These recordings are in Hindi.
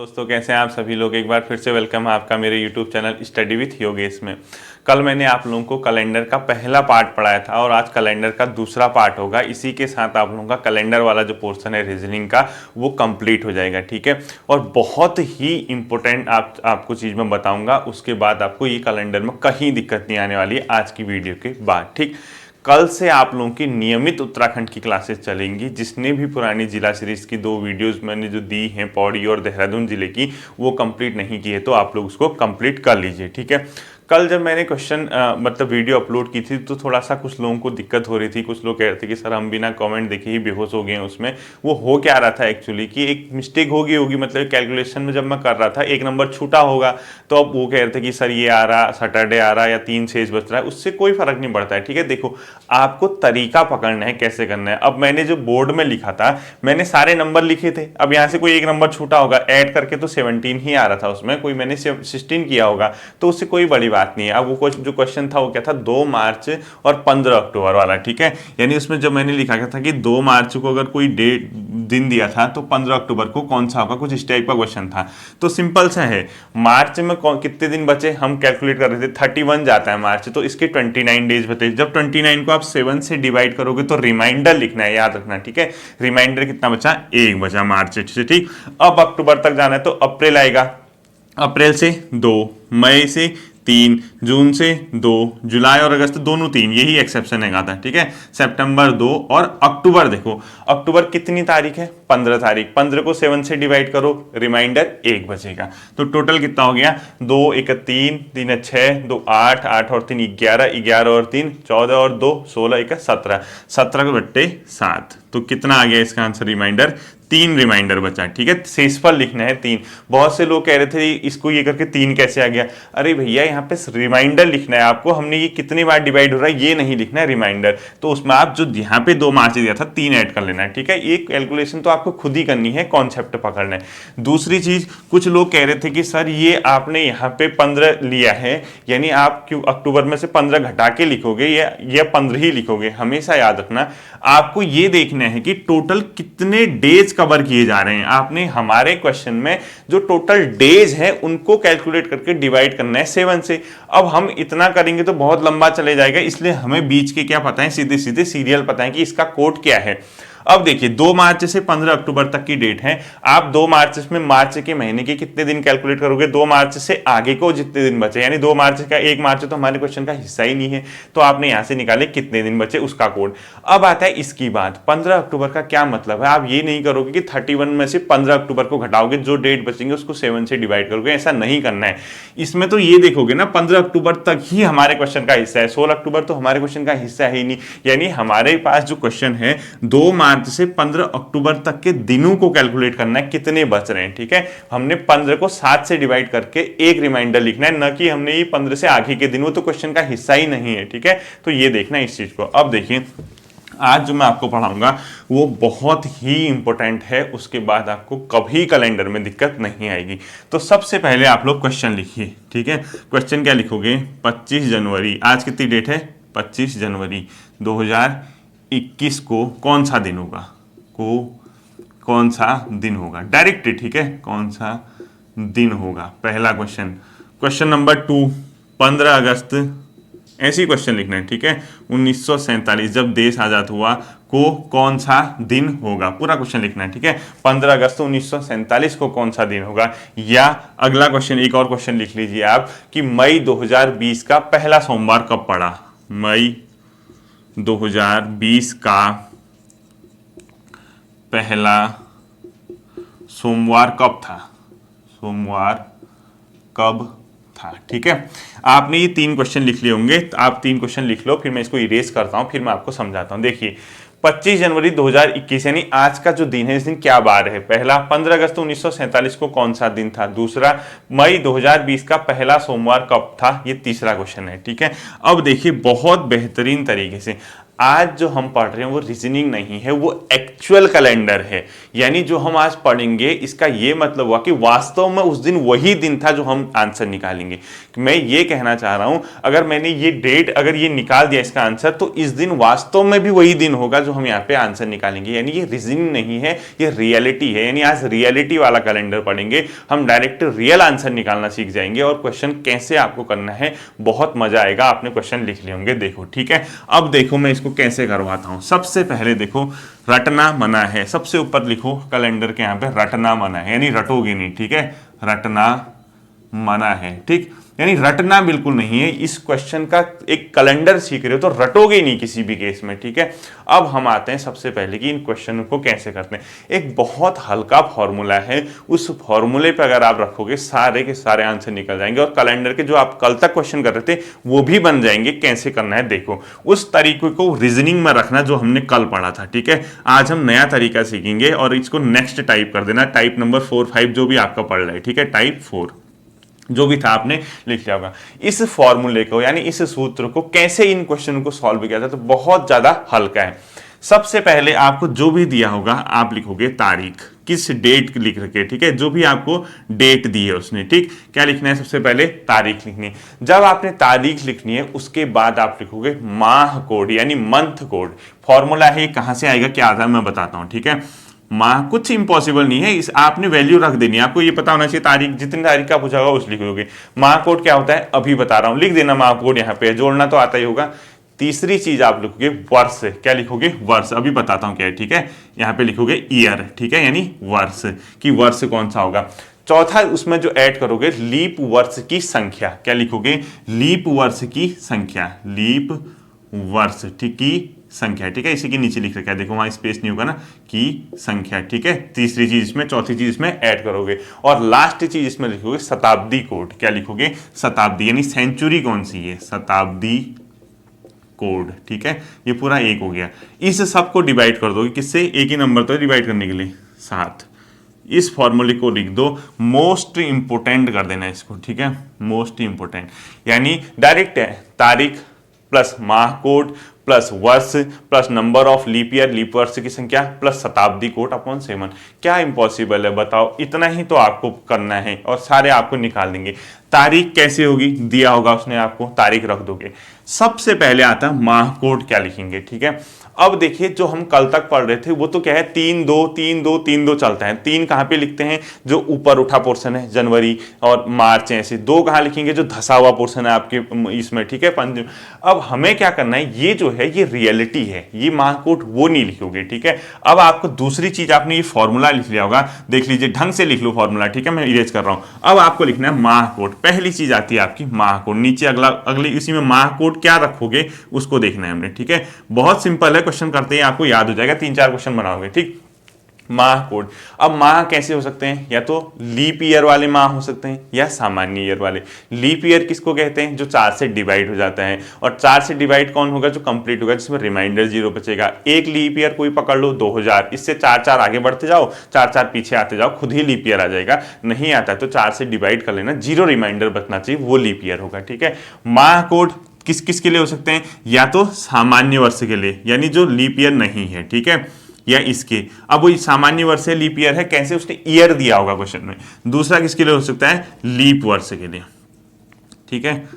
दोस्तों कैसे हैं आप सभी लोग। एक बार फिर से वेलकम है आपका मेरे YouTube channel study with Yogesh में। कल मैंने आप लोगों को कैलेंडर का पहला पार्ट पढ़ाया था और आज कैलेंडर का दूसरा पार्ट होगा। इसी के साथ आप लोगों का कैलेंडर वाला जो पोर्शन है रीजनिंग का वो कंप्लीट हो जाएगा, ठीक है। और बहुत ही इंपॉर्टेंट आपको चीज़ मैं बताऊंगा, उसके बाद आपको ये कैलेंडर में कहीं दिक्कत नहीं आने वाली है आज की वीडियो के बाद, ठीक। कल से आप लोगों की नियमित उत्तराखंड की क्लासेस चलेंगी। जिसने भी पुरानी जिला सीरीज की 2 वीडियोस मैंने जो दी हैं पौड़ी और देहरादून जिले की, वो कंप्लीट नहीं की है तो आप लोग उसको कंप्लीट कर लीजिए, ठीक है। कल जब मैंने क्वेश्चन मतलब वीडियो अपलोड की थी तो थोड़ा सा कुछ लोगों को दिक्कत हो रही थी। कुछ लोग कह रहे थे कि सर हम बिना कमेंट देखे ही बेहोश हो गए हैं। उसमें वो हो क्या रहा था एक्चुअली कि एक मिस्टेक होगी मतलब कैलकुलेशन में जब मैं कर रहा था एक नंबर छूटा होगा, तो अब वो कह रहे थे कि सर ये आ रहा सैटरडे आ रहा या 3 शेष बच रहा है, उससे कोई फर्क नहीं पड़ता है, ठीक है। देखो आपको तरीका पकड़ना है कैसे करना है। अब मैंने जो बोर्ड में लिखा था मैंने सारे नंबर लिखे थे। अब यहाँ से कोई एक नंबर छूटा होगा, ऐड करके तो 17 ही आ रहा था, उसमें कोई मैंने 16 किया होगा तो उससे कोई बड़ी बात नहीं है। अब वो जो क्वेश्चन था वो क्या था, 2 मार्च और 15 अक्टूबर वाला, ठीक है। यानी उसमें जब मैंने लिखा था कि 2 मार्च को अगर कोई दिन दिया था तो 15 अक्टूबर को कौन सा होगा, कुछ इस टाइप का क्वेश्चन था। तो सिंपल सा है, मार्च में कितने दिन बचे हम कैलकुलेट कर रहे थे, 31 जाता है मार्च, तो इसके 29 डेज बचे। जब 29 को आप 7 से डिवाइड करोगे तो रिमाइंडर लिखना है, याद रखना, ठीक है। रिमाइंडर कितना बचा, 1 बचा मार्च से, ठीक। अब अक्टूबर तक जाना है तो अप्रैल आएगा, अप्रैल से 2, मई से 3, जून से 2, जुलाई और अगस्त दोनों 3, यही एक्सेप्शन है था, ठीक है। सितंबर 2 और अक्टूबर, देखो अक्टूबर कितनी तारीख है, 15 तारीख। 15 को 7 से डिवाइड करो, रिमाइंडर 1 बचेगा। तो टोटल कितना हो गया, 2 1 3 3 6 2 8 8 और 3 11 11 और 3 14 और 2 16 1 17 17 को बट्टे 7, तो कितना आ गया इसका आंसर, रिमाइंडर 3 रिमाइंडर बचा, ठीक है। शेषफल लिखना है 3। बहुत से लोग कह रहे थे इसको ये करके 3 कैसे आ गया। अरे भैया यहाँ पे रिमाइंडर लिखना है आपको, हमने ये कितनी बार डिवाइड हो रहा है ये नहीं लिखना है, रिमाइंडर। तो उसमें आप जो यहाँ पे 2 मार्च दिया था 3 ऐड कर लेना है, ठीक है। ये कैलकुलेशन तो आपको खुद ही करनी है, कॉन्सेप्ट पकड़ना है। दूसरी चीज, कुछ लोग कह रहे थे कि सर ये आपने यहाँ पे 15 लिया है, यानी आप क्यों अक्टूबर में से 15 घटा के लिखोगे या 15 ही लिखोगे। हमेशा याद रखना आपको ये देखना है कि टोटल कितने डेज कवर किए जा रहे हैं। आपने हमारे क्वेश्चन में जो टोटल डेज है उनको कैलकुलेट करके डिवाइड करना है 7 से। अब हम इतना करेंगे तो बहुत लंबा चले जाएगा, इसलिए हमें बीच के क्या पता है, सीधे सीधे सीरियल पता है कि इसका कोड क्या है। अब देखिए 2 मार्च से 15 अक्टूबर तक की डेट है। आप 2 मार्च में मार्च के महीने के कितने दिन कैलकुलेट करोगे, 2 मार्च से आगे को जितने दिन बचे, यानी 2 मार्च का 1 मार्च तो हमारे क्वेश्चन का हिस्सा ही नहीं है, तो आपने यहां से निकाले कितने दिन बचे उसका कोड। अब आता है इसकी बात, 15 अक्टूबर का क्या मतलब है। आप ये नहीं करोगे कि 31 में से 15 अक्टूबर को घटाओगे, जो डेट बचेंगे उसको 7 से डिवाइड करोगे, ऐसा नहीं करना है। इसमें तो ये देखोगे ना 15 अक्टूबर तक ही हमारे क्वेश्चन का हिस्सा है, 16 अक्टूबर तो हमारे क्वेश्चन का हिस्सा है ही नहीं। यानी हमारे पास जो क्वेश्चन है 2 मार्च से 15 अक्टूबर तक के दिनों को कैलकुलेट करना है, कितने बच रहे हैं, ठीक है। हमने 15 को 7 से डिवाइड करके एक रिमाइंडर लिखना है, न कि हमने ये 15 से आगे के दिन, वो तो क्वेश्चन का हिस्सा ही नहीं है, ठीक है। तो ये देखना है इस चीज को। अब देखिए आज जो मैं आपको पढ़ाऊंगा वो बहुत ही इंपॉर्टेंट है, उसके बाद आपको कभी कैलेंडर में दिक्कत नहीं आएगी। तो सबसे पहले आप लोग क्वेश्चन लिखिए, ठीक है। क्वेश्चन क्या लिखोगे, 25 जनवरी, आज कितनी डेट है, 25 जनवरी 2021 को कौन सा दिन होगा, कौन सा दिन होगा, डायरेक्ट, ठीक है, कौन सा दिन होगा, पहला क्वेश्चन। क्वेश्चन नंबर 2, 15 अगस्त, ऐसी क्वेश्चन लिखना है, ठीक है। 1947 जब देश आजाद हुआ को कौन सा दिन होगा, पूरा क्वेश्चन लिखना है, ठीक है। 15 अगस्त 1947 को कौन सा दिन होगा। या अगला क्वेश्चन, एक और क्वेश्चन लिख लीजिए आप कि मई 2020 का पहला सोमवार कब पड़ा, मई 2020 का पहला सोमवार कब था, सोमवार कब था, ठीक है। आपने ये 3 क्वेश्चन लिख लिए होंगे, तो आप 3 क्वेश्चन लिख लो, फिर मैं इसको इरेज करता हूं, फिर मैं आपको समझाता हूं। देखिए 25 जनवरी 2021 यानी आज का जो दिन है, इस दिन क्या बार है। पहला 15 अगस्त 1947 को कौन सा दिन था, दूसरा मई 2020 का पहला सोमवार कब था, ये तीसरा क्वेश्चन है, ठीक है। अब देखिए बहुत बेहतरीन तरीके से आज जो हम पढ़ रहे हैं वो रीजनिंग नहीं है, वो एक्चुअल कैलेंडर है। यानी जो हम आज पढ़ेंगे इसका ये मतलब हुआ कि वास्तव में उस दिन वही दिन था जो हम आंसर निकालेंगे। मैं ये कहना चाह रहा हूं, अगर मैंने ये डेट अगर ये निकाल दिया इसका आंसर, तो इस दिन वास्तव में भी वही दिन होगा जो हम यहाँ पे आंसर निकालेंगे। यानी ये रीजनिंग नहीं है, ये रियलिटी है। यानी आज रियलिटी वाला कैलेंडर पढ़ेंगे, हम डायरेक्ट रियल आंसर निकालना सीख जाएंगे। और क्वेश्चन कैसे आपको करना है, बहुत मजा आएगा। आपने क्वेश्चन लिख लिए होंगे, देखो ठीक है। अब देखो मैं इसको कैसे करवाता हूं। सबसे पहले देखो, रटना मना है, सबसे ऊपर लिखो कैलेंडर के यहाँ पे रटना मना है, यानी रटोगे नहीं, ठीक है। रटना मना है, ठीक, यानी रटना बिल्कुल नहीं है। इस क्वेश्चन का एक कैलेंडर सीख रहे हो तो रटोगे नहीं किसी भी केस में, ठीक है। अब हम आते हैं सबसे पहले कि इन क्वेश्चन को कैसे करते हैं। एक बहुत हल्का फॉर्मूला है, उस फॉर्मूले पे अगर आप रखोगे सारे के सारे आंसर निकल जाएंगे, और कैलेंडर के जो आप कल तक क्वेश्चन कर रहे थे वो भी बन जाएंगे। कैसे करना है देखो, उस तरीके को रीजनिंग में रखना जो हमने कल पढ़ा था, ठीक है। आज हम नया तरीका सीखेंगे और इसको नेक्स्ट टाइप कर देना, टाइप नंबर 4, 5 जो भी आपका पढ़ रहा है, ठीक है। टाइप 4 जो भी था आपने लिख लिया होगा। इस फॉर्मूले को यानी इस सूत्र को कैसे इन क्वेश्चन को सॉल्व किया था, तो बहुत ज्यादा हल्का है। सबसे पहले आपको जो भी दिया होगा आप लिखोगे तारीख, किस डेट लिख रखे, ठीक है। जो भी आपको डेट दी है उसने, ठीक, क्या लिखना है, सबसे पहले तारीख लिखनी है। जब आपने तारीख लिखनी है उसके बाद आप लिखोगे माह कोड यानी मंथ कोड। फॉर्मूला है, कहां से आएगा क्या आता है मैं बताता हूं, ठीक है। माह कुछ इंपॉसिबल नहीं है, इस आपने वैल्यू रख देनी है। आपको ये पता होना चाहिए तारीख, जितनी तारीख का पूछा होगा उस लिखोगे। माह कोड क्या होता है अभी बता रहा हूं, लिख देना माह कोड यहाँ पे, जोड़ना तो आता ही होगा। तीसरी चीज आप लिखोगे वर्ष, क्या लिखोगे वर्ष, अभी बताता हूं क्या है, ठीक है। यहाँ पे लिखोगे ईयर, ठीक है, यानी वर्ष की वर्ष कौन सा होगा। चौथा उसमें जो ऐड करोगे लीप वर्ष की संख्या, क्या लिखोगे लीप वर्ष की संख्या, लीप वर्ष ठीक की संख्या, ठीक है। इसी के नीचे लिख रखा है देखो, वहां स्पेस नहीं होगा ना, की संख्या, ठीक है। तीसरी चीज इसमें, चौथी चीज इसमें ऐड करोगे, और लास्ट चीज इसमें लिखोगे शताब्दी कोड, क्या लिखोगे शताब्दी, यानी सेंचुरी कौन सी है, शताब्दी कोड, ठीक है। ये पूरा एक हो गया। इस सब को डिवाइड कर दोगे किससे, एक ही नंबर तो डिवाइड करने के लिए 7। इस फॉर्मूले को लिख दो, मोस्ट इंपोर्टेंट कर देना इसको, ठीक है। मोस्ट इंपोर्टेंट यानी डायरेक्ट है, तारीख प्लस माह कोड प्लस वर्ष plus number of leap year, leap वर्ष की संख्या प्लस शताब्दी कोड अपॉन 7। क्या इम्पॉसिबल है बताओ, इतना ही तो आपको करना है और सारे आपको निकाल देंगे। तारीख कैसे होगी, दिया होगा उसने आपको, तारीख रख दोगे। सबसे पहले आता है माह कोड, क्या लिखेंगे, ठीक है। अब देखिए जो हम कल तक पढ़ रहे थे वो तो क्या है 3 2 3 2 3 2 चलता है। 3 कहां पे लिखते हैं, जो ऊपर उठा पोर्शन है, जनवरी और मार्च, ऐसे। 2 कहां लिखेंगे, जो धसा हुआ पोर्शन है आपके इसमें, ठीक है, पंज। अब हमें क्या करना है, ये जो है ये रियलिटी है, ये माह कोड वो नहीं लिखोगे, ठीक है। अब आपको दूसरी चीज, आपने ये फॉर्मूला लिख लिया होगा, देख लीजिए ढंग से लिख लो फॉर्मूला, ठीक है। मैं इरेज कर रहा हूं। अब आपको लिखना है माह कोड। पहली चीज आती है आपकी माह कोड, नीचे अगले इसी में माह कोड क्या रखोगे उसको देखना है हमने, ठीक है। बहुत सिंपल है, क्वेश्चन करते ही आपको याद हो जाएगा, 3-4 क्वेश्चन बनाओगे, ठीक। माह कोड, अब माह कैसे हो सकते हैं, या तो लीप ईयर वाले माह हो सकते हैं या सामान्य ईयर वाले। लीप ईयर किसको कहते हैं, जो 4 से डिवाइड हो जाता है, और 4 से डिवाइड कौन होगा, जो कंप्लीट होगा, जिसमें रिमाइंडर 0 बचेगा। एक लीप ईयर कोई पकड़ लो 2000, इससे 4-4 आगे बढ़ते जाओ, 4-4 पीछे आते जाओ, खुद ही लीप ईयर आ जाएगा। नहीं आता तो 4 से डिवाइड कर लेना, 0 रिमाइंडर बचना चाहिए, वो लीप ईयर होगा, ठीक है। माह कोड किस किस के लिए हो सकते हैं, या तो सामान्य वर्ष के लिए, यानी जो लीप ईयर नहीं है, ठीक है, या इसके। अब वो सामान्य वर्ष है, लीप ईयर है, कैसे, उसने ईयर दिया होगा क्वेश्चन में। दूसरा किसके लिए हो सकता है, लीप वर्ष के लिए, ठीक है।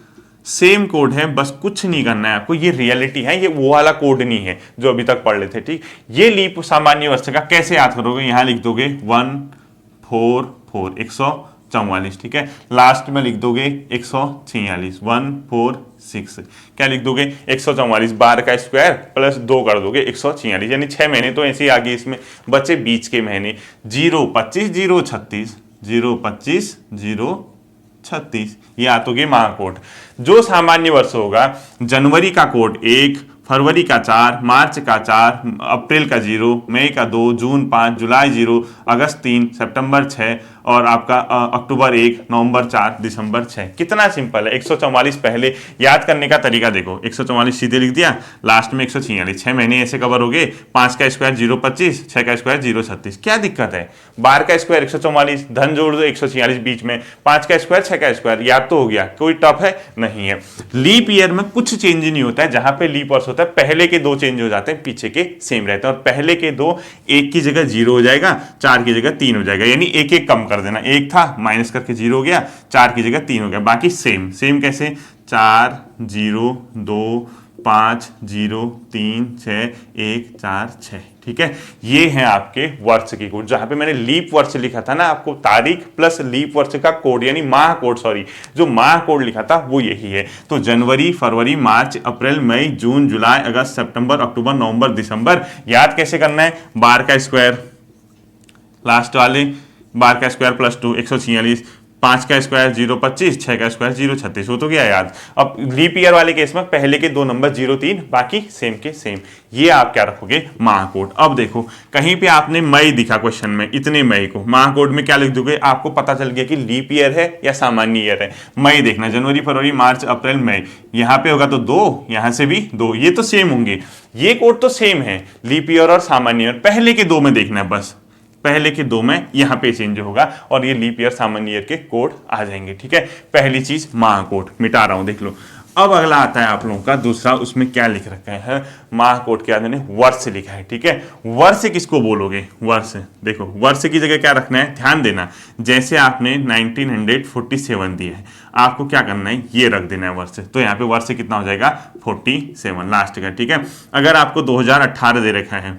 सेम कोड है, बस कुछ नहीं करना है आपको, ये रियलिटी है, ये वो वाला कोड नहीं है जो अभी तक पढ़ लेते, ठीक। ये लीप सामान्य वर्ष का कैसे याद करोगे, यहां लिख दोगे 144 144, ठीक है। लास्ट में लिख दोगे 146 146, क्या लिख दोगे 144, 12 का स्क्वायर प्लस 2 कर दोगे 146, यानी 6 महीने तो ऐसे ही आगे इसमें बचे बीच के महीने। 025 036 025 036, ये आतोगे माह कोड। जो सामान्य वर्ष होगा, जनवरी का कोड 1, फरवरी का 4, मार्च का 4, अप्रैल का 0, मई का 2, जून 5, जुलाई 0, अगस्त 3, सितंबर 6, और आपका अक्टूबर 1, नवंबर 4, दिसंबर 6। कितना सिंपल है। 144 पहले याद करने का तरीका देखो, 144 सीधे लिख दिया, लास्ट में 146, 6 महीने ऐसे कवर हो गए। 5 का स्क्वायर 025, 6 का स्क्वायर 036। क्या दिक्कत है? 12 का स्क्वायर 144, धन जोड़ दो 146 बीच में, 5 का स्क्वायर 6 का स्क्वायर, याद तो हो गया। कोई टफ है? नहीं है। लीप ईयर में कुछ चेंज नहीं होता है, जहां पे लीप वर्ष होता है पहले के 2 चेंज हो जाते हैं, पीछे के सेम रहते हैं। और पहले के 2 1 की जगह 0 हो जाएगा, 4 की जगह 3 हो जाएगा, यानी एक एक कम कर देना। 1 था माइनस करके 0 हो गया, 4 की जगह 3 हो गया, बाकी सेम। सेम कैसे? 4 0 2 5 0 3 6 1 4 6। ठीक है, ये है आपके वर्ष की कोड। जहां पे मैंने लीप वर्ष लिखा था ना, आपको तारीख प्लस लीप वर्ष का कोड यानी माह कोड, सॉरी, जो माह कोड लिखा था वो यही है। तो जनवरी, फरवरी, मार्च, अप्रैल, मई, जून, जुलाई, अगस्त, सितंबर, अक्टूबर, नवंबर, दिसंबर। याद कैसे करना है? 12 का स्क्वायर लास्ट वाले, 12 का स्क्वायर प्लस 2 146, 5 का स्क्वायर 025, 6 का स्क्वायर 036। हो तो गया याद। अब लीप ईयर वाले केस में पहले के 2 नंबर 03, बाकी सेम के सेम। ये आप क्या रखोगे? माह कोड। अब देखो कहीं पे आपने मई दिखा क्वेश्चन में, इतने मई को माह कोड में क्या लिख दोगे? आपको पता चल गया कि लीप ईयर है या सामान्य ईयर है। मई देखना, जनवरी, फरवरी, मार्च, अप्रैल, मई। यहां पे होगा तो 2, यहां से भी 2, ये तो सेम होंगे। ये कोड तो सेम है, लीप ईयर और सामान्य ईयर। पहले के 2 में देखना है बस, पहले के 2 में यहां पे चेंज होगा और ये लीप ईयर सामान्य ईयर के कोड आ जाएंगे। ठीक है, पहली चीज माह कोड मिटा रहा हूं, देख लो। अब अगला आता है आप लोगों का दूसरा, उसमें क्या लिख रखा है? माह कोड के आगे ने वर्ष लिखा है। ठीक है, वर्ष किसको बोलोगे? वर्ष। देखो वर्ष की जगह क्या रखना है, ध्यान देना। जैसे आपने 1947 दिया है, आपको क्या करना है? ये रख देना है वर्ष। तो यहाँ पे वर्ष कितना हो जाएगा? 47 लास्ट का। ठीक है, अगर आपको 2018 दे रखा है,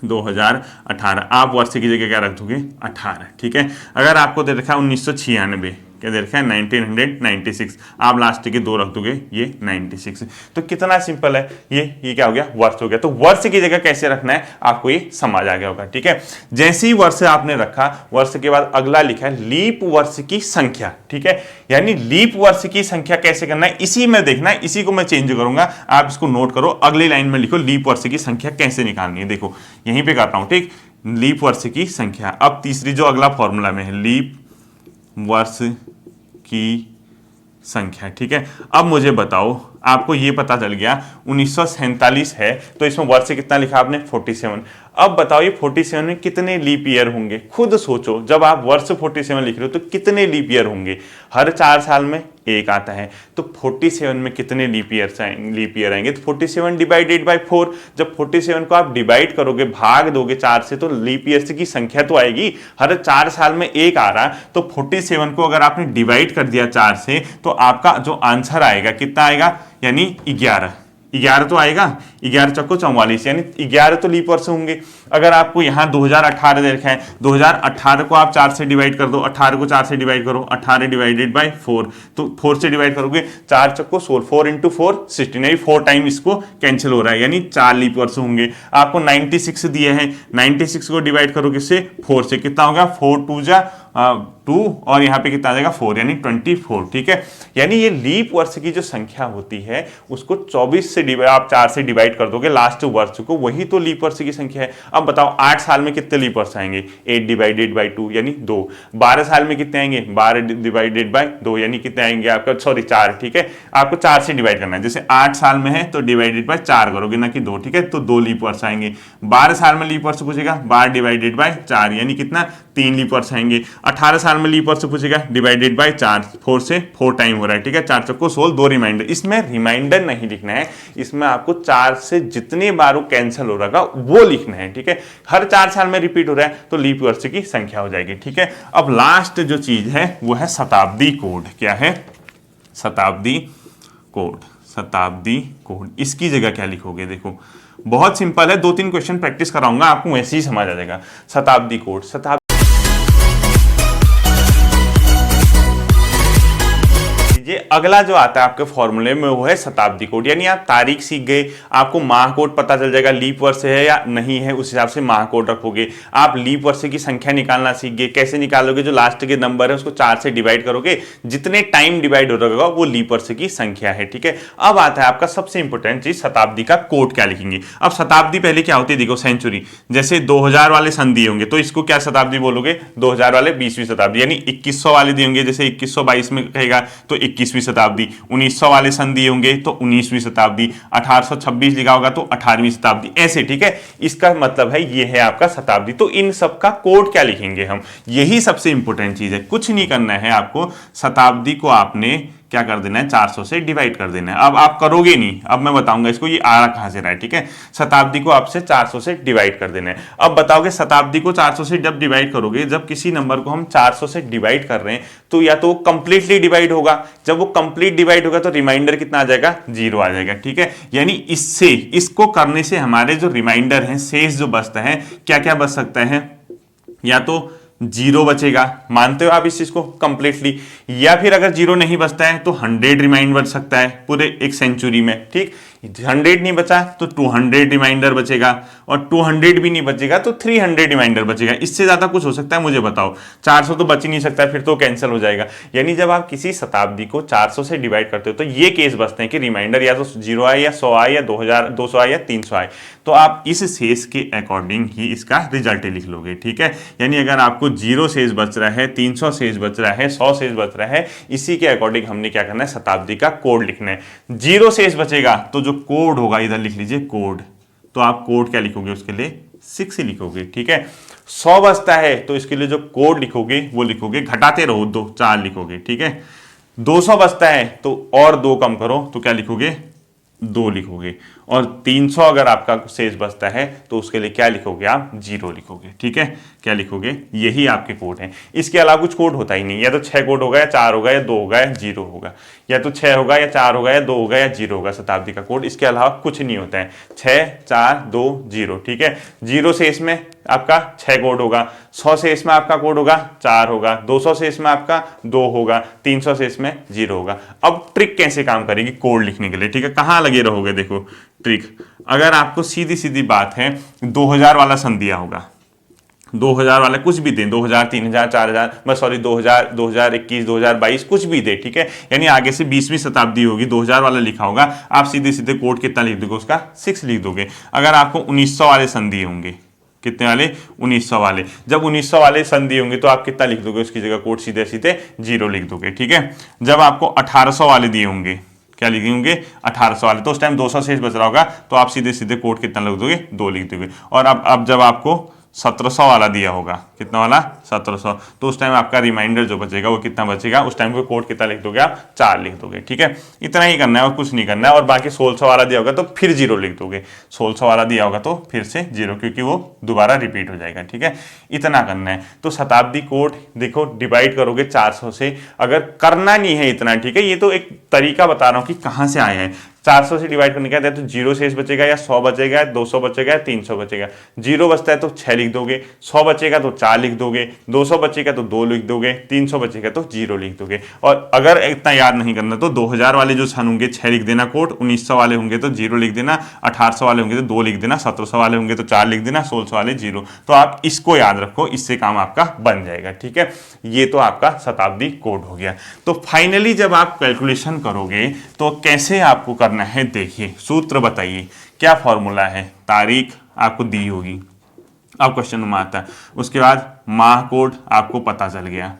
2018, आप वर्ष की जगह क्या रख दोगे? 18। ठीक है, अगर आपको दे रखा है 1996, क्या दे रखा है? 1996, आप लास्ट के 2 रख दोगे, ये 96। तो कितना सिंपल है ये क्या हो गया? वर्ष हो गया। तो वर्ष की जगह कैसे रखना है आपको ये समझ आ गया होगा। ठीक है, जैसे ही वर्ष आपने रखा, वर्ष के बाद अगला लिखा है लीप वर्ष की संख्या। ठीक है, यानी लीप वर्ष की संख्या कैसे करना है, इसी में देखना है। इसी को मैं चेंज करूंगा, आप इसको नोट करो। अगली लाइन में लिखो लीप वर्ष की संख्या कैसे निकालनी है। देखो यहीं पे करता हूं, ठीक, लीप वर्ष की संख्या। अब तीसरी जो अगला फॉर्मूला में है, लीप वर्ष की संख्या। ठीक है, अब मुझे बताओ, आपको ये पता चल गया 1947 है, तो इसमें वर्ष कितना लिखा आपने? 47। अब बताओ ये 47 में कितने लीप ईयर होंगे? खुद सोचो, जब आप वर्ष 47 लिख रहे हो तो कितने लीप ईयर होंगे? हर 4 साल में एक आता है, तो 47 में कितने लीप ईयर आएंगे? तो 47 डिवाइडेड बाय 4। जब 47 को आप डिवाइड करोगे, भाग दोगे 4 से, तो लीप ईयर की संख्या तो आएगी। हर 4 साल में एक आ रहा, तो 47 को अगर आपने डिवाइड कर दिया 4 से, तो आपका जो आंसर आएगा कितना आएगा? यानी 11 तो आएगा। 11 चौको 44, यानी 11 तो लीप वर्ष होंगे। अगर आपको यहाँ 2018 दे रखा है, 2018 को आप 4 से डिवाइड कर दो, 18 को 4 से डिवाइड करो, 18 डिवाइडेड बाय 4, तो 4 से डिवाइड करोगे, 4 चौको 16, 4 इंटू 4 16, यानी 4 टाइम इसको कैंसिल हो रहा है, यानी 4 लीप वर्ष होंगे। आपको 96 दिए हैं, 96 को डिवाइड करो किससे? 4 से। कितना होगा? 4 2 जा 2, और यहाँ पे कितना आ जाएगा? 4, यानी 24। ठीक है, यानी ये लीप वर्ष की जो संख्या होती है उसको 24 से आप 4 से डिवाइड कर दोगे लास्ट वर्ष को, वही तो लीप वर्ष की संख्या है। अब बताओ 8 साल में कितने लीप वर्ष आएंगे? 8 डिवाइडेड बाय 2 यानी 2। 12 साल में कितने आएंगे? 12 डिवाइडेड बाय 2 यानी कितने आएंगे आपका? सॉरी 4। ठीक है, आपको 4 से डिवाइड करना है। जैसे 8 साल में है तो डिवाइडेड बाय 4 करोगे, ना कि 2। ठीक है, तो 2 लीप वर्ष आएंगे। 12 साल में लीप वर्ष पूछेगा, 12 डिवाइडेड बाय 4 यानी कितना? 3 लीप वर्ष आएंगे। 18 साल में लीप वर्ष पूछेगा, डिवाइडेड बाय 4, 4 से 4 टाइम हो रहा है। ठीक है, 4 चौको 16, 2 रिमाइंडर। इसमें रिमाइंडर नहीं लिखना है, इसमें आपको 4 से जितने बार वो कैंसिल हो रहा वो लिखना है। ठीक है, हर 4 साल में रिपीट हो रहा है तो लीप वर्ष की संख्या हो जाएगी। ठीक है, अब लास्ट जो चीज है वो है शताब्दी कोड। क्या है? शताब्दी कोड। शताब्दी कोड, इसकी जगह क्या लिखोगे? देखो बहुत सिंपल है, 2-3 क्वेश्चन प्रैक्टिस कराऊंगा, आपको वैसे ही समझ आ जाएगा। शताब्दी कोड, अगला जो आता है आपके फॉर्मूले में वो है शताब्दी कोड। यानी आप तारीख सीख गए, आपको माह कोड पता चल जाएगा, लीप वर्ष है या नहीं है उस हिसाब से माह कोड रखोगे। आप लीप वर्ष की संख्या निकालना सीख गए, कैसे निकालोगे, जो लास्ट के नंबर है उसको 4 से डिवाइड करोगे, जितने टाइम डिवाइड हो रहा वो लीप वर्ष की संख्या है। ठीक है, अब आता है आपका सबसे इंपॉर्टेंट चीज, शताब्दी का कोड क्या लिखेंगे। अब शताब्दी पहले क्या होती है देखो, सेंचुरी। जैसे 2000 वाले सन दिए होंगे तो इसको क्या शताब्दी बोलोगे, 2000 वाले 20वीं शताब्दी। यानी 2100 वाले दिए होंगे, जैसे 2122 में कहेगा तो 21वीं शताब्दी। 1900 वाले सन दिए होंगे तो 19वीं शताब्दी। 1826 लिखा होगा तो 18वीं शताब्दी, ऐसे। ठीक है, इसका मतलब है ये है आपका शताब्दी। तो इन सब का कोड क्या लिखेंगे हम, यही सबसे इंपॉर्टेंट चीज है। कुछ नहीं करना है आपको, शताब्दी को आपने क्या कर देना है, 400 से डिवाइड कर देना है। अब आप करोगे नहीं, अब मैं बताऊंगा इसको ये आ रहा कहां से रहा है। ठीक है, शताब्दी को आपसे 400 से डिवाइड कर देना है। अब बताओगे शताब्दी को 400 से जब डिवाइड करोगे, जब किसी नंबर को हम 400 से डिवाइड कर रहे हैं तो या तो कंप्लीटली डिवाइड होगा, जब वो कंप्लीट डिवाइड होगा तो रिमाइंडर कितना आ जाएगा, 0 आ जाएगा। ठीक है, यानी इससे, इसको करने से हमारे जो रिमाइंडर है, शेष जो बचता है, क्या क्या बच सकता है, या तो 0 बचेगा, मानते हो आप इस चीज को कंप्लीटली, या फिर अगर 0 नहीं बचता है तो 100 रिमाइंड बच सकता है पूरे एक सेंचुरी में। ठीक, 100 नहीं बचा तो 200 रिमाइंडर बचेगा, और 200 भी नहीं बचेगा तो 300 रिमाइंडर बचेगा। इससे ज्यादा कुछ हो सकता है, मुझे बताओ। 400 तो बच ही नहीं सकता, फिर तो कैंसिल हो जाएगा। यानी जब आप किसी शताब्दी को 400 से डिवाइड करते हो तो ये केस बचते हैं कि रिमाइंडर या तो 0 आए, या 100 आए, या 2000, 200 आए, या 300 आए। तो आप इस शेष के अकॉर्डिंग ही इसका रिजल्ट लिख लोगे। ठीक है, यानी अगर आपको 0 शेष बच रहा है, 300 शेष बच रहा है, 100 शेष बच रहा है, इसी के अकॉर्डिंग हमने क्या करना है, शताब्दी का कोड लिखना है। 0 शेष बचेगा तो जो कोड होगा, इधर लिख लीजिए कोड, तो आप कोड क्या लिखोगे, उसके लिए 6 लिखोगे। ठीक है, 100 बचता है तो इसके लिए जो कोड लिखोगे वो लिखोगे, घटाते रहो 2, 4 लिखोगे। ठीक है, 200 बचता है तो और 2 कम करो तो क्या लिखोगे, 2 लिखोगे। और 300 अगर आपका शेष बचता है तो उसके लिए क्या लिखोगे, आप 0 लिखोगे। ठीक है, क्या लिखोगे, यही आपके कोड हैं। इसके अलावा कुछ कोड होता ही नहीं, या तो 6 कोड होगा, या 4 होगा, या 2 होगा, या 0 होगा, या तो 6 होगा, या 4 होगा, या 2 होगा, या 0 होगा शताब्दी का कोड। इसके अलावा कुछ नहीं होता है, 6, 4, 2, 0। ठीक है, 0 शेष में आपका 6 कोड होगा, 100 शेष में आपका कोड होगा 4 होगा, 200 शेष में आपका 2 होगा, 300 शेष में 0 होगा। अब ट्रिक कैसे काम करेगी कोड लिखने के लिए, ठीक है, कहां लगे रहोगे, देखो ट्रिक। अगर आपको सीधी सीधी बात है, 2000 वाला सन दिया होगा, 2000 वाला कुछ भी दें, 2000, 3000, 4000, बस सॉरी 2000, 2021, 2022 कुछ भी दे। ठीक है, यानी आगे से 20वीं शताब्दी होगी, 2000 वाला लिखा होगा, आप सीधे सीधे कोड कितना लिख दोगे, उसका 6 लिख दोगे। अगर आपको 1900 वाले सन दिए होंगे, कितने वाले, 1900 वाले, जब 1900 वाले सन दिए होंगे तो आप कितना लिख दोगे, उसकी जगह कोड सीधे सीधे 0 लिख दोगे। ठीक है, जब आपको 1800 वाले दिए होंगे, क्या लिखे होंगे, 1800 वाले, तो उस टाइम 200 शेष बच रहा होगा तो आप सीधे सीधे कोड कितना लिख दोगे, 2 लिख दोगे। और अब जब आपको 1700 वाला दिया होगा, कितना वाला, 1700, तो उस टाइम आपका रिमाइंडर जो बचेगा वो कितना बचेगा, उस टाइम को कोड कितना लिख दोगे आप, 4 लिख दोगे। ठीक है, इतना ही करना है और कुछ नहीं करना है। और बाकी 1600 वाला दिया होगा तो फिर 0 लिख दोगे, 1600 वाला दिया होगा तो फिर से 0, क्योंकि वो दोबारा रिपीट हो जाएगा। ठीक है, इतना करना है। तो शताब्दी कोड देखो डिवाइड करोगे 400 से, अगर करना नहीं है इतना, ठीक है, ये तो एक तरीका बता रहा हूं कि कहां से आया है। 400 से डिवाइड करने का तो 0 शेष बचेगा, या 100 बचेगा, या 200 बचेगा, या 300 बचेगा। 0 बचता है तो 6 लिख दोगे, 100 बचेगा तो 4 लिख दोगे, 200 बचेगा तो 2 लिख दोगे, 300 बचेगा तो 0 लिख दोगे। और अगर इतना याद नहीं करना तो 2000 वाले जो सन होंगे 6 लिख देना कोड, 1900 वाले होंगे तो 0 लिख देना, 1800 वाले होंगे तो 2 लिख देना, 1700 वाले होंगे तो 4 लिख देना, 1600 वाले 0। तो आप इसको याद रखो, इससे काम आपका बन जाएगा। ठीक है, ये तो आपका शताब्दी कोड हो गया। तो फाइनली जब आप कैलकुलेशन करोगे तो कैसे आपको करना है, देखिए सूत्र बताइए, क्या फॉर्मूला है, तारीख आपको दी होगी, अब क्वेश्चन में आता है, उसके बाद माह कोड आपको पता चल गया,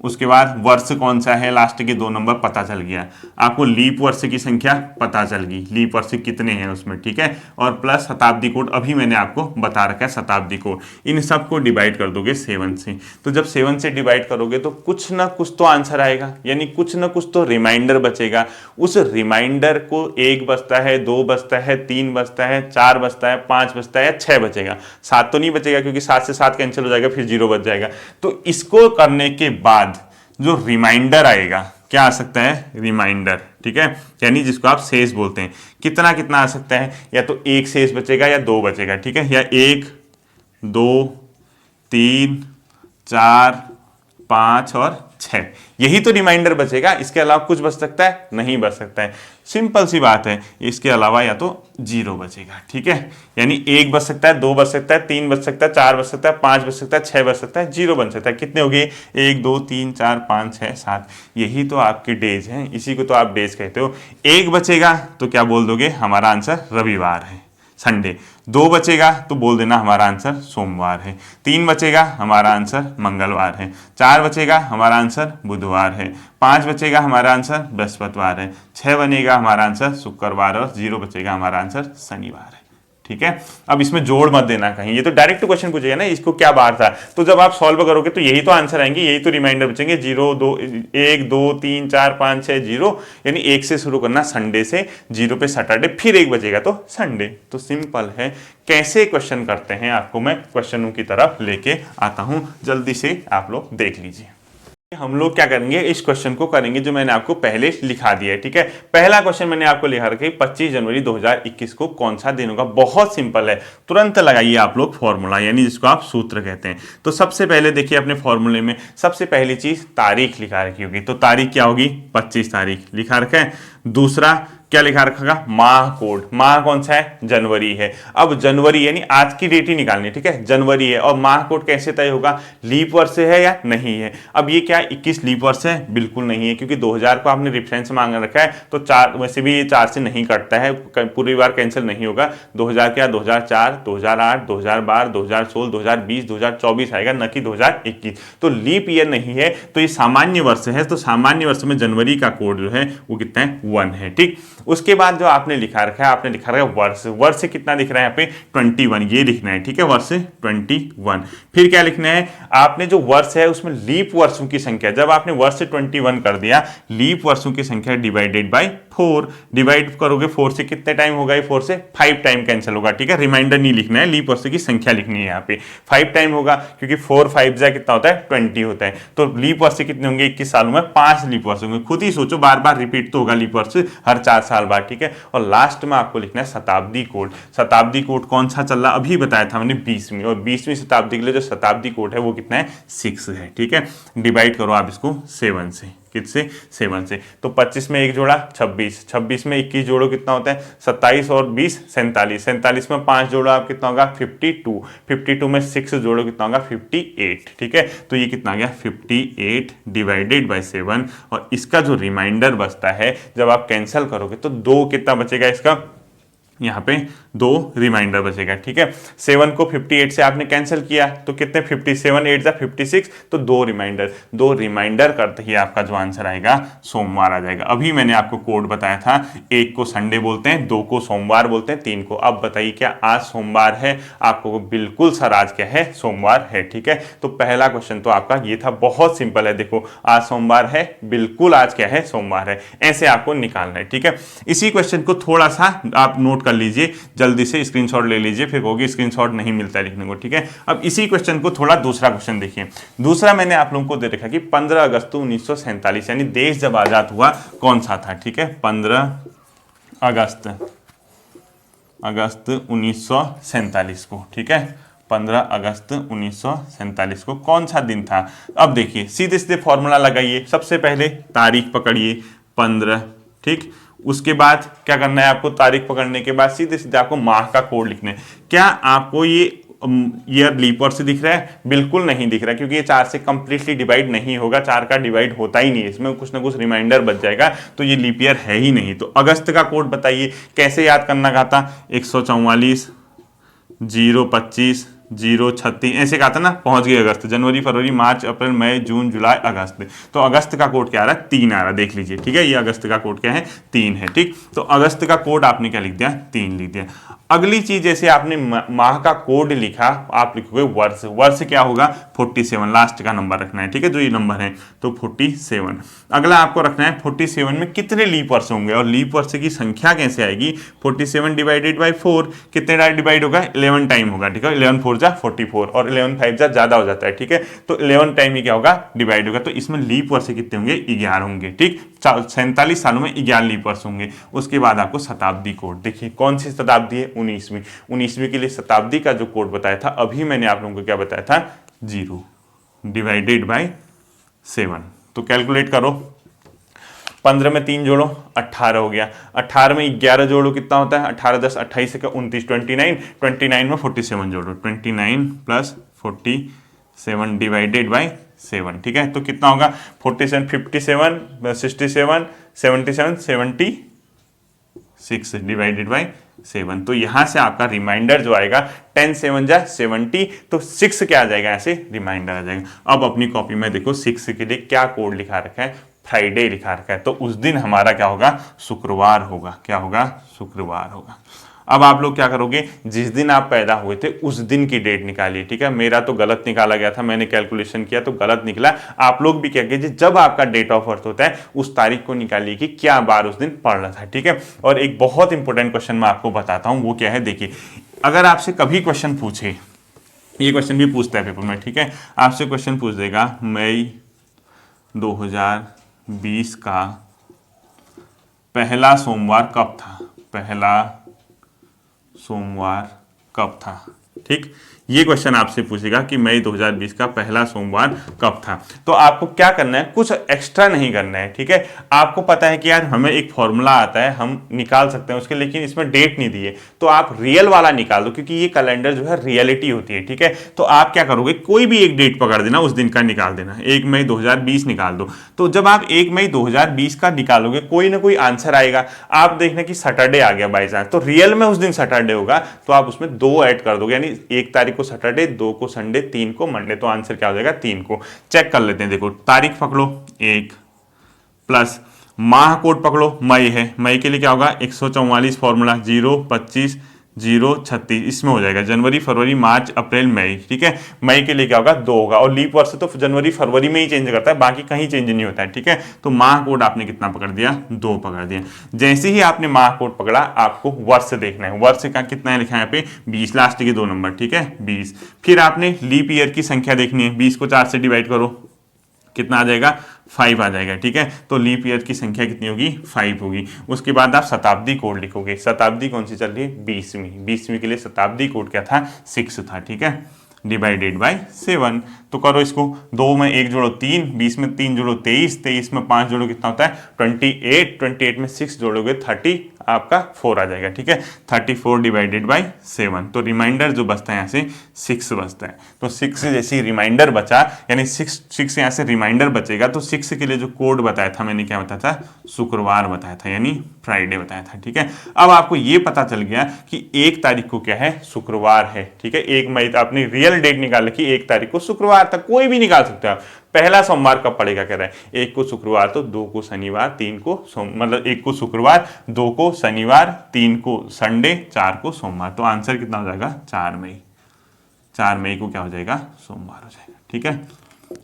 उसके बाद वर्ष कौन सा है, लास्ट के 2 नंबर पता चल गया, आपको लीप वर्ष की संख्या पता चल गई, लीप वर्ष कितने हैं उसमें। ठीक है, और प्लस शताब्दी कोड अभी मैंने आपको बता रखा है, शताब्दी कोड। इन सब को डिवाइड कर दोगे 7 से, तो जब 7 से डिवाइड करोगे तो कुछ ना कुछ तो आंसर आएगा, यानी कुछ ना कुछ तो रिमाइंडर बचेगा। उस रिमाइंडर को 1 बचता है, 2 बचता है, 3 बचता है, 4 बचता है, 5 बचता है, 6 बचेगा, 7 तो नहीं बचेगा क्योंकि 7 से 7 कैंसिल हो जाएगा, फिर 0 बच जाएगा। तो इसको करने के बाद जो रिमाइंडर आएगा, क्या आ सकता है, रिमाइंडर। ठीक है, यानी जिसको आप शेष बोलते हैं, कितना कितना आ सकता है, या तो 1 शेष बचेगा या 2 बचेगा। ठीक है, या 1, 2, 3, 4, 5 और 6, यही तो रिमाइंडर बचेगा। इसके अलावा कुछ बच सकता है? नहीं बच सकता है। सिंपल सी बात है, इसके अलावा या तो 0 बचेगा, ठीक है। यानी 1 बच सकता है, 2 बच सकता है, 3 बच सकता है, 4 बच सकता है, 5 बच सकता है, 6 बच सकता है, 0 बन सकता है। कितने हो गए? 1 2 3 4 5 6 7, यही तो आपके डेज हैं, इसी को तो आप डेज कहते हो। 1 बचेगा तो क्या बोल दोगे? हमारा आंसर रविवार है, संडे। 2 बचेगा तो बोल देना हमारा आंसर सोमवार है। 3 बचेगा हमारा आंसर मंगलवार है। 4 बचेगा हमारा आंसर बुधवार है। 5 बचेगा हमारा आंसर बृहस्पतिवार है। 6 बनेगा हमारा आंसर शुक्रवार और 0 बचेगा हमारा आंसर शनिवार है, ठीक है। अब इसमें जोड़ मत देना कहीं, ये तो डायरेक्ट क्वेश्चन पूछेगा ना, इसको क्या बार था। तो जब आप सॉल्व करोगे तो यही तो आंसर आएंगे, यही तो रिमाइंडर बचेंगे। 0 2 1 2 3 4 5 6 0, यानी 1 से शुरू करना संडे से, 0 पे सैटरडे, फिर 1 बचेगा तो संडे। तो सिंपल है। कैसे क्वेश्चन करते हैं आपको मैं क्वेश्चनों की तरफ लेके आता हूं, जल्दी से आप लोग देख लीजिए। हम लोग क्या करेंगे, इस क्वेश्चन को करेंगे जो मैंने आपको पहले लिखा दिया है, ठीक है। पहला क्वेश्चन मैंने आपको लिखा रखा है 25 जनवरी 2021 को कौन सा दिन होगा। बहुत सिंपल है, तुरंत लगाइए आप लोग फॉर्मूला, यानी जिसको आप सूत्र कहते हैं। तो सबसे पहले देखिए अपने फॉर्मूले में सबसे पहली चीज तारीख लिखा रखी होगी, तो तारीख क्या होगी? 25 तारीख लिखा रखा है। दूसरा क्या लिखा रखा? माह कोड। माह कौन सा है? जनवरी है। अब जनवरी यानी आज की डेट ही निकालनी, ठीक है, जनवरी है। और माह कोड कैसे तय होगा? लीप वर्ष है या नहीं है। अब ये क्या 21 लीप वर्ष है? बिल्कुल नहीं है, क्योंकि 2000 को आपने रेफरेंस मांग रखा है, तो 4 वैसे भी ये 4 से नहीं कटता है, पूरी बार कैंसिल नहीं होगा। 2000 क्या? 2004 2008 2012 2016 2020 2024 आएगा, न कि 2021। तो लीप ईयर नहीं है, तो ये सामान्य वर्ष है। तो सामान्य वर्ष में जनवरी का कोड जो है वो कितना है? 1 है, ठीक। उसके बाद जो आपने लिखा रखा है, आपने लिखा रखा है वर्ष। वर्ष कितना दिख रहा है यहाँ पे? 21, ये लिखना है, ठीक है, वर्ष 21। फिर क्या लिखना है? आपने जो वर्ष है उसमें लीप वर्षों की संख्या, जब आपने वर्ष 21 कर दिया, लीप वर्षों की संख्या डिवाइडेड बाय 4, डिवाइड करोगे 4 से, कितने टाइम होगा? 4 से 5 टाइम कैंसिल होगा, ठीक है। रिमाइंडर नहीं लिखना है, लीप वर्षों की संख्या लिखनी है यहाँ पे। 5 टाइम होगा, क्योंकि 4 5 जा कितना होता है? 20 होता है। तो लीप वर्ष कितने होंगे 21 सालों में? 5 लीप वर्ष होंगे। खुद ही सोचो, बार बार रिपीट तो होगा लीप वर्ष हर 4 साल बाद, ठीक है। और लास्ट में आपको लिखना है शताब्दी कोड। शताब्दी कोड कौन सा चल रहा? अभी बताया था मैंने 20वीं, और 20वीं शताब्दी के लिए जो शताब्दी कोड है वो कितना है? 6 है, ठीक है। डिवाइड करो आप इसको 7 से, किससे? 7 से। तो 25 में 1 जोड़ा 26, 26 में 21 जोड़ो कितना होता है? 27 और 20 47, 47 में 5 जोड़ो आप कितना होगा? 52, 52 में 6 जोड़ो कितना होगा? 58, ठीक है। तो ये कितना आ गया? 58 डिवाइडेड बाय 7, और इसका जो रिमाइंडर बचता है जब आप कैंसिल करोगे तो 2 कितना बचेगा इसका? यहाँ पे 2 रिमाइंडर बचेगा, ठीक है। 7 को 58 से आपने कैंसिल किया तो कितने? 57 8 जा 56, तो 2 रिमाइंडर करते ही आपका जो आंसर आएगा सोमवार आ जाएगा। अभी मैंने आपको कोड बताया था, 1 को संडे बोलते हैं, 2 को सोमवार बोलते हैं, 3 को। अब बताइए क्या आज सोमवार है? आपको बिल्कुल सर आज क्या है? सोमवार है, ठीक है। तो पहला क्वेश्चन तो आपका ये था, बहुत सिंपल है। देखो आज सोमवार है, बिल्कुल आज क्या है? सोमवार है। ऐसे आपको निकालना है, ठीक है। इसी क्वेश्चन को थोड़ा सा आप नोट कर लीजिए, जल्दी से स्क्रीनशॉट ले लीजिए, फिर होगी स्क्रीनशॉट नहीं मिलता है लिखने को, ठीक है। अब इसी क्वेश्चन को थोड़ा दूसरा क्वेश्चन देखिए। दूसरा मैंने आप लोगों को दे रखा कि 15 अगस्त 1947 यानी देश जब आजाद हुआ कौन सा था, ठीक है। 15 अगस्त 1947 को, ठीक है। 15 अगस्त 1947 को कौन सा दिन था? अब देखिए सीधे सीधे फॉर्मूला लगाइए। सबसे पहले तारीख पकड़िए 15, ठीक। उसके बाद क्या करना है आपको? तारीख पकड़ने के बाद सीधे सीधे आपको माह का कोड लिखना है। क्या आपको ये ईयर लीप वर्ष से दिख रहा है? बिल्कुल नहीं दिख रहा, क्योंकि ये 4 से कंप्लीटली डिवाइड नहीं होगा, 4 का डिवाइड होता ही नहीं है, इसमें कुछ ना कुछ रिमाइंडर बच जाएगा, तो ये लीप ईयर है ही नहीं। तो अगस्त का कोड बताइए, कैसे याद करना कहा था? 144 025 036 ऐसे कहा था ना, पहुंच गए अगस्त। जनवरी फरवरी मार्च अप्रैल मई जून जुलाई अगस्त, तो अगस्त का कोड क्या आ रहा है? 3 आ रहा है, देख लीजिए, ठीक है। ये अगस्त का कोड क्या है? 3 है, ठीक। तो अगस्त का कोड आपने क्या लिख दिया? 3 लिख दिया। अगली चीज, जैसे आपने माह का कोड लिखा, आप लिखोगे वर्ष। वर्ष क्या होगा? 47, लास्ट का नंबर रखना है, ठीक है, जो ये नंबर है, तो 47। अगला आपको रखना है 47 में कितने लीप वर्ष होंगे, और लीप वर्ष की संख्या कैसे आएगी? 47 डिवाइडेड बाई 4, कितने डिवाइड होगा? 11 टाइम होगा, ठीक है। 11 4 जा 44, और 11 5 जा ज्यादा हो जाता है, ठीक है। तो 11 टाइम ही क्या होगा? डिवाइड होगा। तो इसमें लीप वर्ष कितने होंगे? 11 होंगे, ठीक। 47 सालों में 11 लीप वर्ष होंगे। उसके बाद आपको शताब्दी कोड देखिए, कौन सी शताब्दी है? 19वीं के लिए शताब्दी का जो कोड बताया था, अभी मैंने आप लोगों को क्या बताया था? 0 डिवाइडेड बाय 7। तो कैलकुलेट करो, 15 में 3 जोड़ो 18 हो गया, 18 में 11 जोड़ो कितना होता है, 18 10 28 के 29, 29 में 47 जोड़ो, 29 प्लस 47 डिवाइडेड बाई 7, ठीक है। तो कितना होगा 47 57 67 77 76 डिवाइडेड बाई 7। तो यहां से आपका रिमाइंडर जो आएगा 10 7 जा 70, तो 6 क्या आ जाएगा, ऐसे रिमाइंडर आ जाएगा। अब अपनी कॉपी में देखो 6 के लिए क्या कोड लिखा रखा है, फ्राइडे लिखा रखा है, तो उस दिन हमारा क्या होगा, शुक्रवार होगा। क्या होगा, शुक्रवार होगा। अब आप लोग क्या करोगे, जिस दिन आप पैदा हुए थे उस दिन की डेट निकालिए, ठीक है। मेरा तो गलत निकाला गया था, मैंने कैलकुलेशन किया तो गलत निकला। आप लोग भी क्या कीजिए, जब आपका डेट ऑफ बर्थ होता है उस तारीख को निकालिए कि क्या बार उस दिन पड़ रहा था, ठीक है। और एक बहुत इंपॉर्टेंट क्वेश्चन मैं आपको बताता हूं, वो क्या है, देखिए अगर आपसे कभी क्वेश्चन पूछे, ये क्वेश्चन भी पूछता है पेपर में, ठीक है, आपसे क्वेश्चन पूछ देगा मई 2020 का पहला सोमवार कब था, पहला सोमवार कब था, ठीक। ये क्वेश्चन आपसे पूछेगा कि मई 2020 का पहला सोमवार कब था। तो आपको क्या करना है, कुछ एक्स्ट्रा नहीं करना है, ठीक है। आपको पता है कि यार हमें एक फॉर्मूला आता है, हम निकाल सकते हैं उसके, लेकिन इसमें डेट नहीं दी है, तो आप रियल वाला निकाल दो, क्योंकि ये कैलेंडर जो है रियलिटी होती है, ठीक है। तो आप क्या करोगे, कोई भी एक डेट पकड़ देना, उस दिन का निकाल देना, 1 मई 2020 निकाल दो। तो जब आप 1 मई 2020 का निकालोगे, कोई ना कोई आंसर आएगा। आप देखना कि सैटरडे आ गया बाई चांस, तो रियल में उस दिन सैटरडे होगा, तो आप उसमें 2 ऐड कर दोगे, यानी 1 तारीख को सैटरडे, 2 को संडे, 3 को मंडे, तो आंसर क्या हो जाएगा 3 को। चेक कर लेते हैं, देखो तारीख पकड़ो 1 प्लस माह कोड पकड़ो, मई है, मई के लिए क्या होगा 144 फॉर्मूला 0 25 0 36, इसमें हो जाएगा जनवरी फरवरी मार्च अप्रैल मई, ठीक है। मई के लिए क्या होगा 2 होगा, और लीप वर्ष तो जनवरी फरवरी में ही चेंज करता है, बाकी कहीं चेंज नहीं होता है, ठीक है। तो माह कोड आपने कितना पकड़ दिया, 2 पकड़ दिया। जैसे ही आपने माह कोड पकड़ा, आपको वर्ष देखना है, वर्ष का कितना है लिखा है यहाँ पे 20, लास्ट के 2 नंबर, ठीक है 20। फिर आपने लीप ईयर की संख्या देखनी है, 20 को 4 से डिवाइड करो, कितना आ जाएगा 5 आ जाएगा, ठीक है। तो लीप ईयर की संख्या कितनी होगी, 5 होगी। उसके बाद आप शताब्दी कोड लिखोगे, शताब्दी कौन सी चल रही है 20वीं के लिए शताब्दी कोड क्या था 6 था, ठीक है, डिवाइडेड बाय 7। तो करो इसको, 2 में 1 जोड़ो 3, 20 में 3 जोड़ो 23, 23 में 5 जोड़ो कितना होता है 28, 28 में 6 जोड़ोगे 30, आपका 4 आ जाएगा, ठीक है। 34 डिवाइडेड बाय 7। तो रिमाइंडर जो बचता है यहाँ से 6 बचता है। तो 6 जैसे रिमाइंडर बचा, यानी 6 यहाँ से रिमाइंडर बचेगा, तो 6 के लिए जो कोड बताया था मैंने, क्या बताया था, शुक्रवार बताया था, यानी फ्राइडे बताया था, ठीक है। अब आपको ये पता चल गया कि 1 तारीख को क्या है, शुक्रवार है, ठीक है। 1 मई अपनी रियल डेट निकाल रखी, 1 तारीख को शुक्रवार तक कोई भी निकाल सकते हो आप। पहला सोमवार कब पड़ेगा कह रहा है, 1 को शुक्रवार, तो 2 को शनिवार, 3 को मतलब 1 को शुक्रवार, 2 को शनिवार, 3 को संडे, 4 को सोमवार। तो आंसर कितना हो जाएगा 4 मई। 4 मई को क्या हो जाएगा, सोमवार हो जाएगा, ठीक है।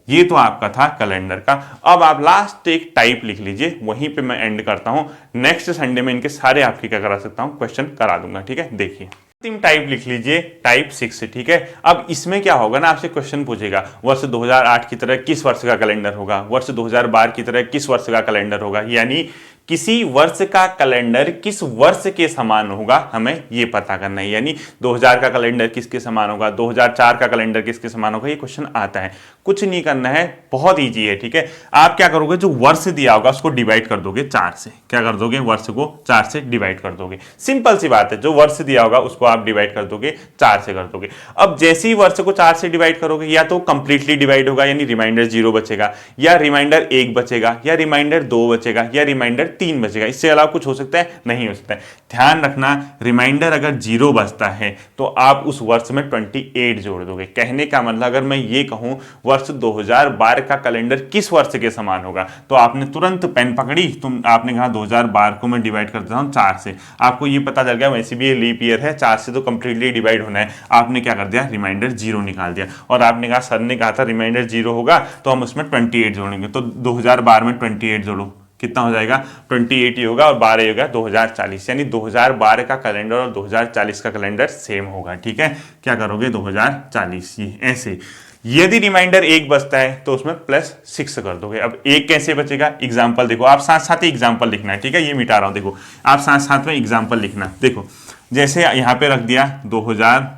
ये तो आपका था कैलेंडर का। अब आप लास्ट एक टाइप लिख लीजिए, वहीं पे मैं एंड करता हूं। नेक्स्ट संडे में इनके सारे आपके क्या करा सकता हूं, क्वेश्चन करा दूंगा, ठीक है। देखिए अंतिम टाइप लिख लीजिए, टाइप 6, ठीक है। अब इसमें क्या होगा ना, आपसे क्वेश्चन पूछेगा वर्ष 2008 की तरह किस वर्ष का कैलेंडर होगा, वर्ष 2012 की तरह किस वर्ष का कैलेंडर होगा, यानी किसी वर्ष का कैलेंडर किस वर्ष के समान होगा, हमें यह पता करना है। यानी 2000 का कैलेंडर किसके समान होगा, 2004 का कैलेंडर किसके समान होगा, ये क्वेश्चन आता है। कुछ नहीं करना है, बहुत इजी है, ठीक है। आप क्या करोगे, जो वर्ष दिया होगा उसको डिवाइड कर दोगे 4 से। क्या कर दोगे, वर्ष को 4 से डिवाइड कर दोगे। सिंपल सी बात है, जो वर्ष दिया होगा उसको आप डिवाइड कर दोगे, 4 से कर दोगे। अब जैसे ही वर्ष को 4 से डिवाइड करोगे, या तो कंप्लीटली डिवाइड होगा, यानी रिमाइंडर 0 बचेगा, या रिमाइंडर 1 बचेगा, या रिमाइंडर 2 बचेगा, या रिमाइंडर 3 बचेगा। इससे अलावा कुछ हो सकता है, नहीं हो सकता है। ध्यान रखना, रिमाइंडर अगर 0 बचता है तो आप उस वर्ष में 28 जोड़ दोगे। कहने का मतलब, अगर मैं ये कहूं वर्ष 2012 का कैलेंडर किस वर्ष के समान होगा, तो आपने तुरंत पेन पकड़ी, तुम आपने कहा 2012 को मैं डिवाइड कर देता हूं 4 से। आपको ये पता चल गया वैसे भी ये लीप ईयर है, 4 से तो कंप्लीटली डिवाइड होना है। आपने क्या कर दिया, रिमाइंडर 0 निकाल दिया, और आपने कहा सर ने कहा था रिमाइंडर 0 होगा तो हम उसमें 28 जोड़ेंगे। तो 2012 में 28 जोड़ो, कितना हो जाएगा 28 ही होगा, और 12 ही होगा 2040। यानी 2012 का कैलेंडर और 2040 का कैलेंडर सेम होगा, ठीक है। क्या करोगे 2040, ये ऐसे। यदि रिमाइंडर 1 बचता है तो उसमें +6 कर दोगे। अब 1 कैसे बचेगा, एग्जाम्पल देखो, आप साथ साथ ही एग्जाम्पल लिखना है, ठीक है। ये मिटा रहा हूं, देखो आप साथ साथ में एग्जाम्पल लिखना। देखो जैसे यहाँ पे रख दिया 2000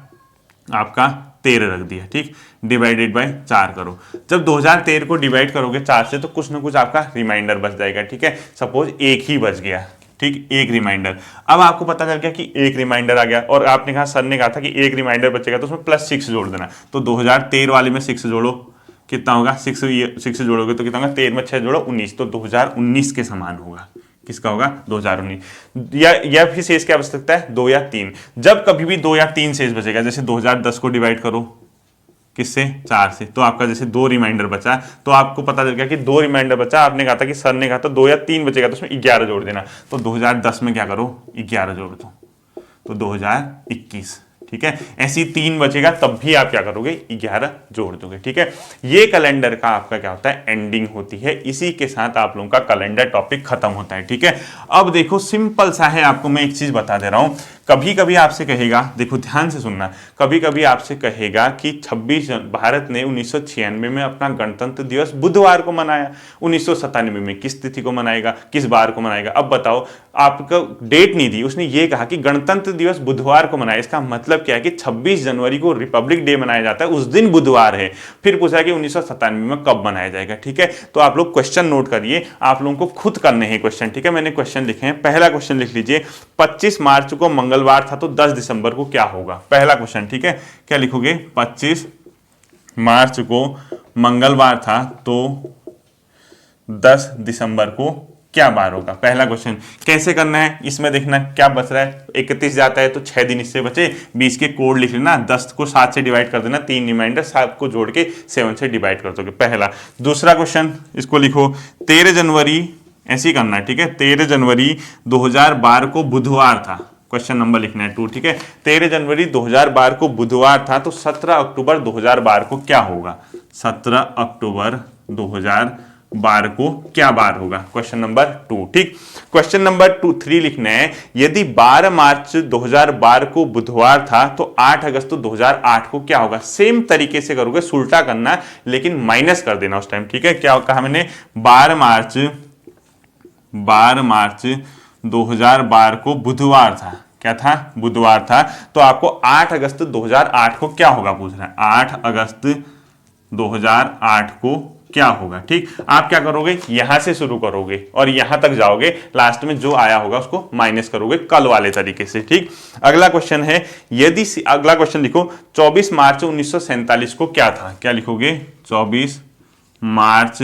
आपका 2013 रख दिया, ठीक, डिवाइडेड बाय 4 करो। जब 2013 को डिवाइड करोगे 4 से तो कुछ ना कुछ आपका रिमाइंडर बच जाएगा, ठीक है। सपोज एक ही बच गया, ठीक, एक रिमाइंडर। अब आपको पता चल गया कि एक रिमाइंडर आ गया और आपने कहा, सर ने कहा था कि एक रिमाइंडर बचेगा तो उसमें +6 जोड़ देना। तो 2013 वाले में 6 जोड़ो, कितना होगा, 6 जोड़ोगे तो कितना होगा, 13 में 6 जोड़ो 19, तो 2019 के समान होगा। किसका होगा, 2019। या फिर शेष क्या बच सकता है, 2 या 3। जब कभी भी 2 या 3 शेष बचेगा, जैसे 2010 को डिवाइड करो किससे, 4 से, तो आपका जैसे 2 रिमाइंडर बचा, तो आपको पता चल गया कि 2 रिमाइंडर बचा। आपने कहा था कि सर ने कहा था 2 या 3 बचेगा तो उसमें 11 जोड़ देना। तो 2010 में क्या करो, 11 जोड़ दो, तो 2021, ठीक है। ऐसी 3 बचेगा तब भी आप क्या करोगे, 11 जोड़ दोगे, ठीक है। ये कैलेंडर का आपका क्या होता है, एंडिंग होती है। इसी के साथ आप लोगों का कैलेंडर टॉपिक खत्म होता है, ठीक है। अब देखो सिंपल सा है, आपको मैं एक चीज बता दे रहा हूं। कभी कभी आपसे कहेगा, देखो ध्यान से सुनना, कभी कभी आपसे कहेगा कि भारत ने 1996 में अपना गणतंत्र दिवस बुधवार को मनाया, 1997 में किस तिथि को मनाएगा, किस बार को मनाएगा। अब बताओ, आपको डेट नहीं दी, उसने ये कहा कि गणतंत्र दिवस बुधवार को मनाया। इसका मतलब क्या है कि 26 जनवरी को रिपब्लिक डे मनाया जाता है, उस दिन बुधवार है। फिर पूछा कि 1997 में कब मनाया जाएगा, ठीक है। तो आप लोग क्वेश्चन नोट करिए, आप लोगों को खुद करने हैं क्वेश्चन, ठीक है। मैंने क्वेश्चन लिखे हैं। पहला क्वेश्चन लिख लीजिए, 25 मार्च को मंगलवार था तो 10 दिसंबर को क्या होगा। पहला क्वेश्चन, ठीक है। क्या लिखोगे, 25 मार्च को मंगलवार था तो 10 दिसंबर को क्या बार होगा। पहला क्वेश्चन कैसे करना है, इसमें देखना क्या बच रहा है, 31 जाता है तो 6 दिन इससे बचे, 20 के कोड लिख लेना, 10 को 7 से डिवाइड कर देना, 3 रिमाइंडर, 7 को जोड़ के 7 से डिवाइड कर दोगे, पहला। दूसरा क्वेश्चन, इसको लिखो 13 जनवरी, ऐसे ही करना है, ठीक है। 13 जनवरी 2012 को बुधवार था, क्वेश्चन नंबर लिखना है 2, ठीक है। 13 जनवरी 2012 को बुधवार था तो 17 अक्टूबर 2012 को क्या होगा, 17 अक्टूबर 2012 को क्या बार होगा, क्वेश्चन नंबर 2, ठीक। क्वेश्चन नंबर 3 लिखना है, यदि 12 मार्च 2012 को बुधवार था तो 8 अगस्त 2008 को क्या होगा। सेम तरीके से करोगे, उल्टा करना लेकिन माइनस कर देना उस टाइम, ठीक है। क्या कहा मैंने, 12 मार्च 2012 को बुधवार था, क्या था, बुधवार था, तो आपको 8 अगस्त 2008 को क्या होगा पूछ रहा है, 8 अगस्त 2008 को क्या होगा, ठीक। आप क्या करोगे, यहां से शुरू करोगे और यहां तक जाओगे, लास्ट में जो आया होगा उसको माइनस करोगे कल वाले तरीके से, ठीक। अगला क्वेश्चन है, यदि अगला क्वेश्चन लिखो, 24 मार्च 1947 को क्या था। क्या लिखोगे, 24 मार्च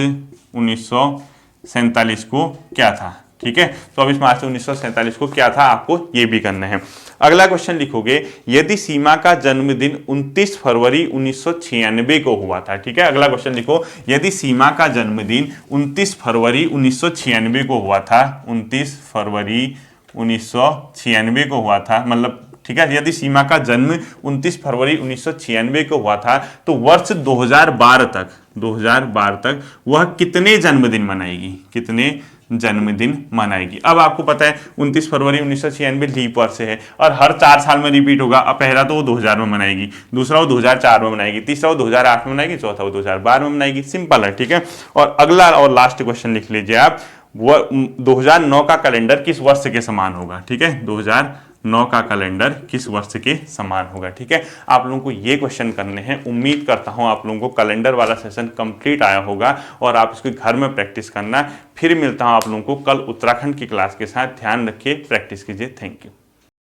1947 को क्या था, ठीक है। 24 मार्च 1947 को क्या था, आपको ये भी करना है। अगला क्वेश्चन लिखोगे, यदि सीमा का जन्मदिन 29 फरवरी 1996 को हुआ था, ठीक है। अगला क्वेश्चन लिखो, यदि सीमा का जन्मदिन 29 फरवरी 1996 को हुआ था, 29 फरवरी 1996 को हुआ था, मतलब, ठीक है। यदि सीमा का जन्म 29 फरवरी 1996 को हुआ था तो वर्ष 2012 तक वह कितने जन्मदिन मनाएगी, कितने जन्मदिन मनाएगी। अब आपको पता है 29 फरवरी 1996 लीप वर्ष है और हर 4 साल में रिपीट होगा। अब पहला तो वो 2000 में मनाएगी, दूसरा वो 2004 में मनाएगी, तीसरा वो 2008 में मनाएगी, चौथा वो 2012 में मनाएगी। सिंपल है, ठीक है। और अगला और लास्ट क्वेश्चन लिख लीजिए आप, वो 2009 का कैलेंडर किस वर्ष के समान होगा, ठीक है। 2009 का कैलेंडर किस वर्ष के समान होगा, ठीक है। आप लोगों को ये क्वेश्चन करने हैं। उम्मीद करता हूं आप लोगों को कैलेंडर वाला सेशन कंप्लीट आया होगा और आप इसको घर में प्रैक्टिस करना। फिर मिलता हूं आप लोगों को कल उत्तराखंड की क्लास के साथ। ध्यान रखिए, प्रैक्टिस कीजिए। Thank you.